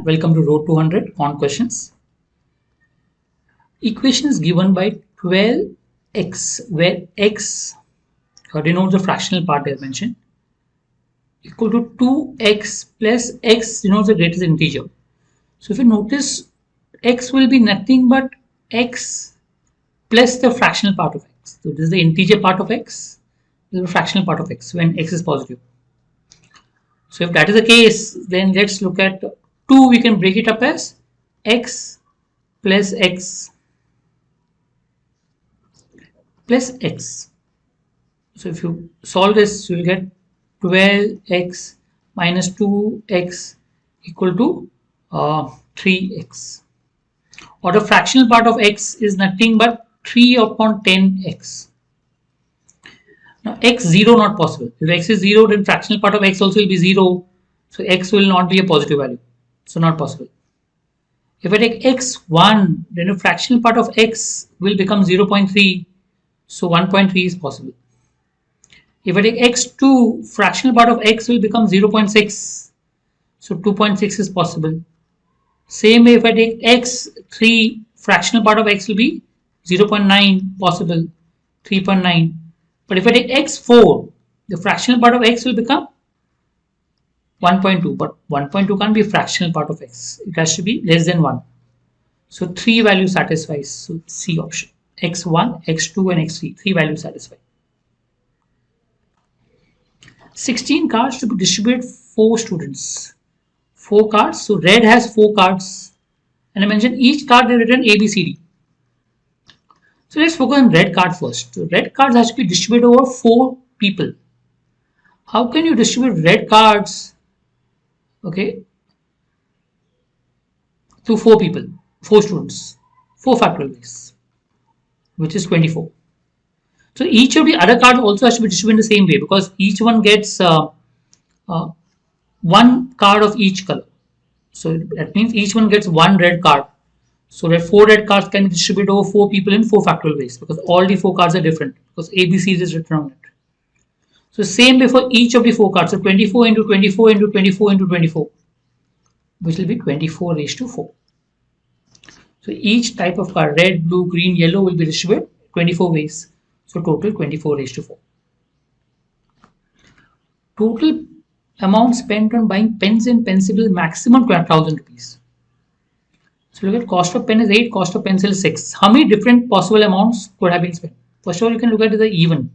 Welcome to row 200 on questions. Equation is given by 12x, where x denotes the fractional part I mentioned, equal to 2x plus x denotes the greatest integer. So if you notice, x will be nothing but x plus the fractional part of x. So this is the integer part of x, this is the fractional part of x when x is positive. So if that is the case, then let's look at 2. We can break it up as x plus x plus x. So if you solve this, you will get 12x minus 2x equal to 3x. Or the fractional part of x is nothing but 3 upon 10x. Now x 0 not possible. If x is 0, then fractional part of x also will be 0. So x will not be a positive value. So not possible. If I take x1, then the fractional part of x will become 0.3. So 1.3 is possible. If I take x2, fractional part of x will become 0.6. So 2.6 is possible. Same way, if I take x3, fractional part of x will be 0.9, possible, 3.9. But if I take x4, the fractional part of x will become 1.2. But 1.2 can't be a fractional part of x. It has to be less than 1. So 3 values satisfies. So C option. x1, x2 and x3. 3 values satisfy. 16 cards to be distributed 4 students. 4 cards. So red has 4 cards. And I mentioned each card is written A, B, C, D. So let's focus on red card first. So red cards has to be distributed over 4 people. How can you distribute red cards, okay, to 4 people, 4 students, 4 factorial ways, which is 24. So each of the other cards also has to be distributed in the same way, because each one gets 1 card of each color. So that means each one gets 1 red card. So that 4 red cards can be distributed over 4 people in 4 factorial ways, because all the 4 cards are different, because ABC is written on it. So same way for each of the 4 cards. So 24 into 24 into 24 into 24, which will be 24 raised to 4. So each type of card, red, blue, green, yellow, will be distributed 24 ways. So total 24 raised to 4. Total amount spent on buying pens and pencils, maximum 12,000 rupees. So look at cost of pen is 8, cost of pencil is 6. How many different possible amounts could have been spent? First of all, you can look at the even.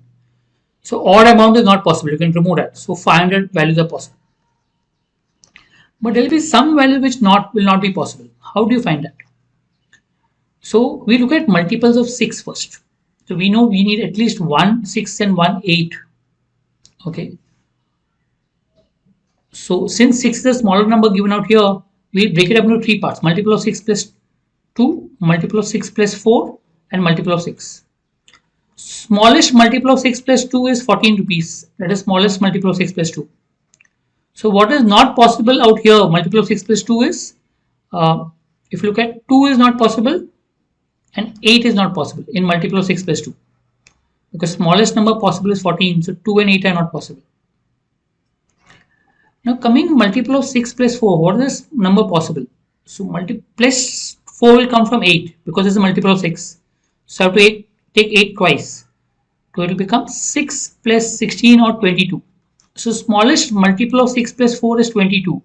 So odd amount is not possible. You can remove that. So 500 values are possible. But there will be some value which will not be possible. How do you find that? So we look at multiples of 6 first. So we know we need at least 1 6 and 1 8. Okay. So since 6 is a smaller number given out here, we break it up into 3 parts. Multiple of 6 plus 2, multiple of 6 plus 4, and multiple of 6. Smallest multiple of 6 plus 2 is 14 rupees. That is smallest multiple of 6 plus 2. So what is not possible out here, multiple of 6 plus 2 is, if you look at 2 is not possible and 8 is not possible in multiple of 6 plus 2. Because smallest number possible is 14. So 2 and 8 are not possible. Now coming multiple of 6 plus 4, what is this number possible? So plus 4 will come from 8 because it's a multiple of 6. So I have to take 8 twice. So it will become 6 plus 16 or 22. So smallest multiple of 6 plus 4 is 22.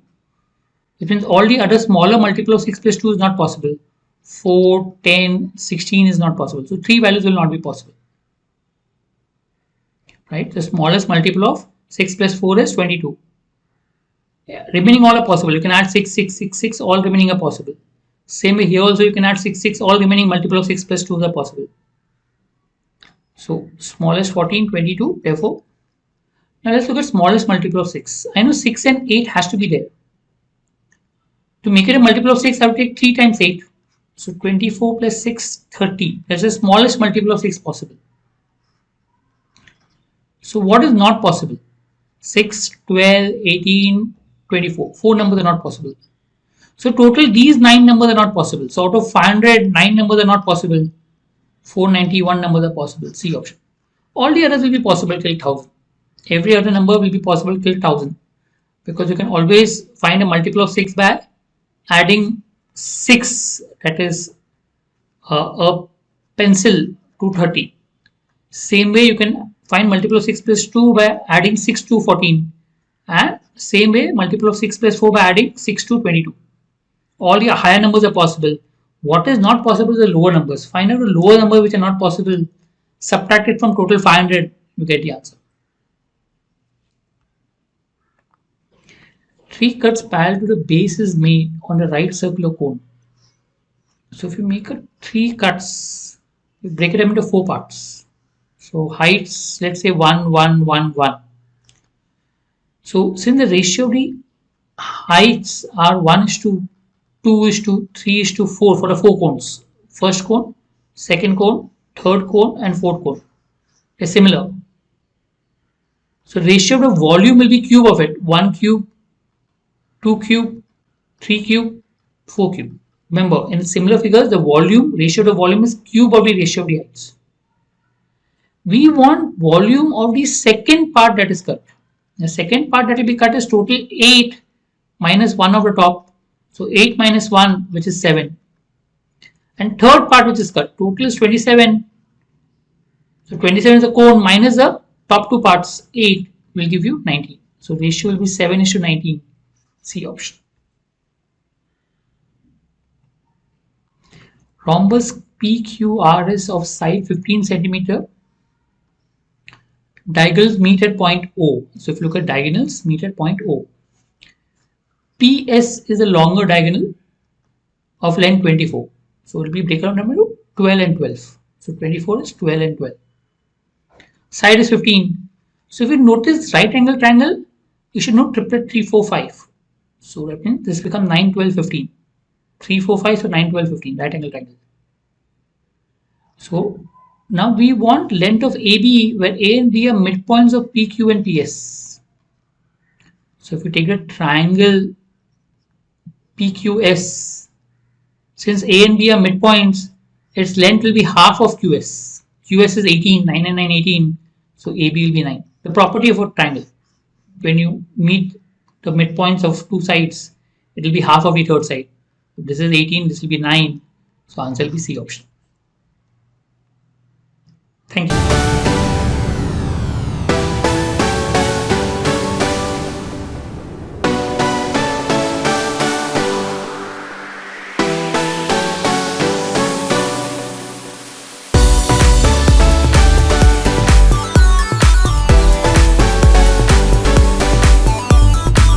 It means all the other smaller multiple of 6 plus 2 is not possible. 4, 10, 16 is not possible. So 3 values will not be possible. Right? The smallest multiple of 6 plus 4 is 22. Yeah, remaining all are possible. You can add 6, 6, 6, 6, all remaining are possible. Same way here also you can add 6, 6, all remaining multiple of 6 plus 2 are possible. So smallest 14, 22, therefore. Now let's look at smallest multiple of 6. I know 6 and 8 has to be there. To make it a multiple of 6, I have to take 3 times 8. So 24 plus 6, 30. That's the smallest multiple of 6 possible. So what is not possible? 6, 12, 18, 24. 4 numbers are not possible. So total these 9 numbers are not possible. So out of 500, 9 numbers are not possible. 491 numbers are possible. C option. All the others will be possible till 1000. Every other number will be possible till 1000. Because you can always find a multiple of 6 by adding 6, that is a pencil to 30. Same way you can find multiple of 6 plus 2 by adding 6 to 14, and same way multiple of 6 plus 4 by adding 6 to 22. All the higher numbers are possible. What is not possible is the lower numbers. Find out the lower numbers which are not possible, subtract it from total 500, you get the answer. 3 cuts parallel to the base is made on the right circular cone. So if you make a 3 cuts, you break it up into 4 parts. So heights, let's say 1, 1, 1, 1. So since the ratio of the heights are 1 is to 2 is to 3 is to 4 for the 4 cones. First cone, second cone, third cone, and fourth cone. They're similar. So ratio of the volume will be cube of it. 1 cube, 2 cube, 3 cube, 4 cube. Remember, in similar figures, the volume, ratio of the volume is cube of the ratio of the heights. We want volume of the second part that is cut. The second part that will be cut is total 8 minus 1 of the top. So 8 minus 1, which is 7. And third part which is cut, total is 27. So 27 is the cone minus the top two parts, 8 will give you 19. So ratio will be 7 is to 19. C option. Rhombus PQR is of side 15 centimeter. Diagonals meet at point O. So if you look at diagonals, meet at point O. PS is a longer diagonal of length 24. So it will be breakdown number 12 and 12. So 24 is 12 and 12. Side is 15. So if you notice right angle triangle, you should know triplet 3, 4, 5. So that means this becomes 9, 12, 15. 3, 4, 5, so 9, 12, 15, right angle triangle. So now we want length of AB where A and B are midpoints of PQ and PS. So if you take the triangle PQS, since A and B are midpoints, its length will be half of QS. QS is 18, 9 and 9, 18. So AB will be 9. The property of a triangle. When you meet the midpoints of two sides, it will be half of the third side. If this is 18, this will be 9. So answer will be C option. Thank you.